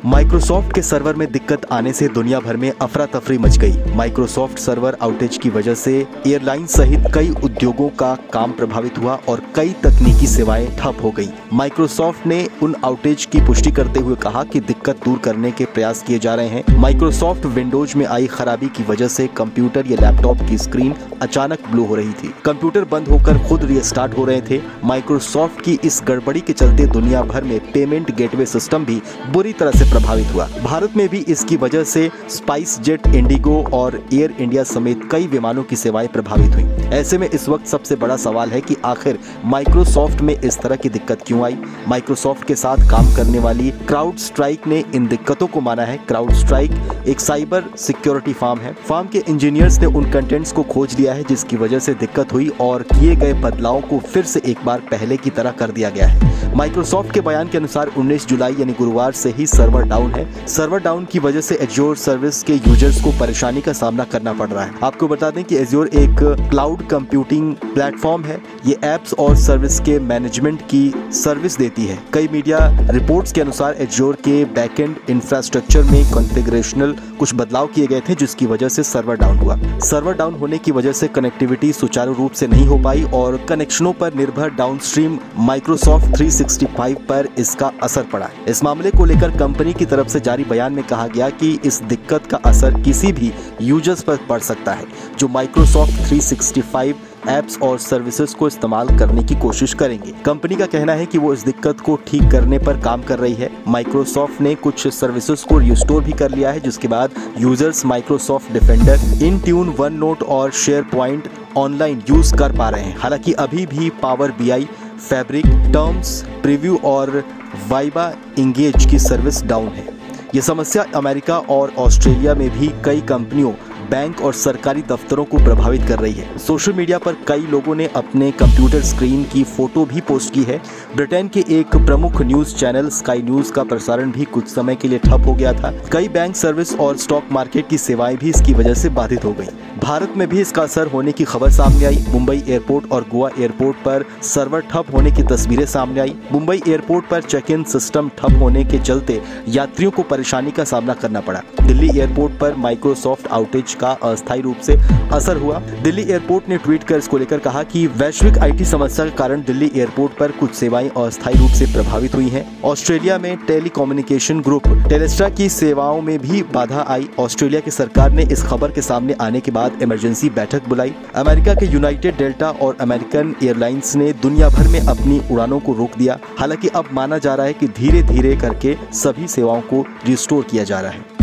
Microsoft के server में दिक्कत आने से दुनिया भर में अफरा तफरी मच गई। माइक्रोसॉफ्ट सर्वर आउटेज की वजह से एयरलाइन सहित कई उद्योगों का काम प्रभावित हुआ और कई तकनीकी सेवाएं ठप हो गई। माइक्रोसॉफ्ट ने उन आउटेज की पुष्टि करते हुए कहा कि दिक्कत दूर करने के प्रयास किए जा रहे हैं। माइक्रोसॉफ्ट विंडोज में आई खराबी की वजह से कंप्यूटर या लैपटॉप की स्क्रीन अचानक ब्लू हो रही थी। कंप्यूटर बंद होकर खुद रीस्टार्ट हो रहे थे। माइक्रोसॉफ्ट की इस गड़बड़ी के चलते दुनिया भर में पेमेंट गेटवे सिस्टम भी बुरी तरह से प्रभावित हुआ। भारत में भी इसकी वजह से स्पाइस जेट, इंडिगो और एयर इंडिया समेत कई विमानों की सेवाएं प्रभावित हुई। ऐसे में इस वक्त सबसे बड़ा सवाल है कि आखिर माइक्रोसॉफ्ट में इस तरह की दिक्कत क्यों आई। माइक्रोसॉफ्ट के साथ काम करने वाली क्राउडस्ट्राइक ने इन दिक्कतों को माना है। क्राउडस्ट्राइक एक साइबर सिक्योरिटी फर्म है। फर्म के इंजीनियर्स ने उन कंटेंट्स को खोज लिया है जिसकी वजह से दिक्कत हुई और किए गए बदलावों को फिर से एक बार पहले की तरह कर दिया गया है। माइक्रोसॉफ्ट के बयान के अनुसार 19 जुलाई यानी गुरुवार से ही सर्वर डाउन है। सर्वर डाउन की वजह से एज्योर सर्विस के यूजर्स को परेशानी का सामना करना पड़ रहा है। आपको बता दें कि एज्योर एक क्लाउड कंप्यूटिंग प्लेटफॉर्म है। ये एप्स और सर्विस के मैनेजमेंट की सर्विस देती है। कई मीडिया रिपोर्ट्स के अनुसार एज्योर के बैकएंड इंफ्रास्ट्रक्चर में कॉन्फ़िगरेशनल कुछ बदलाव किए गए थे जिसकी वजह से सर्वर डाउन हुआ। सर्वर डाउन होने की वजह से कनेक्टिविटी सुचारू रूप से नहीं हो पाई और कनेक्शनों पर निर्भर डाउनस्ट्रीम माइक्रोसॉफ्ट 365 पर इसका असर पड़ा। इस मामले को लेकर कंपनी की तरफ से जारी बयान में कहा गया कि इस दिक्कत का असर किसी भी यूजर्स पर पड़ सकता है जो माइक्रोसॉफ्ट 365 एप्स और सर्विसेज को इस्तेमाल करने की कोशिश करेंगे। कंपनी का कहना है कि वो इस दिक्कत को ठीक करने पर काम कर रही है। माइक्रोसॉफ्ट ने कुछ सर्विसेज को रिस्टोर भी कर लिया है जिसके बाद users Microsoft Defender, Intune, OneNote और शेयर पॉइंट ऑनलाइन यूज कर पा रहे हैं। हालांकि अभी भी Power BI, Fabric, Teams, preview और वाइबा इंगेज की सर्विस डाउन है। ये समस्या अमेरिका और ऑस्ट्रेलिया में भी कई कंपनियों, बैंक और सरकारी दफ्तरों को प्रभावित कर रही है। सोशल मीडिया पर कई लोगों ने अपने कंप्यूटर स्क्रीन की फोटो भी पोस्ट की है। ब्रिटेन के एक प्रमुख न्यूज चैनल स्काई न्यूज का प्रसारण भी कुछ समय के लिए ठप हो गया था। कई बैंक सर्विस और स्टॉक मार्केट की सेवाएं भी इसकी वजह से बाधित हो गई। भारत में भी इसका असर होने की खबर सामने आई। मुंबई एयरपोर्ट और गोवा एयरपोर्ट पर सर्वर ठप होने की तस्वीरें सामने आई। मुंबई एयरपोर्ट पर चेक इन सिस्टम ठप होने के चलते यात्रियों को परेशानी का सामना करना पड़ा। दिल्ली एयरपोर्ट पर माइक्रोसॉफ्ट आउटेज का अस्थायी रूप से असर हुआ। दिल्ली एयरपोर्ट ने ट्वीट कर इसको लेकर कहा कि वैश्विक आईटी समस्या के कारण दिल्ली एयरपोर्ट पर कुछ सेवाएं अस्थायी रूप से प्रभावित हुई हैं। ऑस्ट्रेलिया में टेलीकम्युनिकेशन ग्रुप टेलेस्ट्रा की सेवाओं में भी बाधा आई। ऑस्ट्रेलिया की सरकार ने इस खबर के सामने आने के बाद इमरजेंसी बैठक बुलाई। अमेरिका के यूनाइटेड, डेल्टा और अमेरिकन एयरलाइंस ने दुनिया भर में अपनी उड़ानों को रोक दिया। हालांकि अब माना जा रहा है कि धीरे धीरे करके सभी सेवाओं को रिस्टोर किया जा रहा है।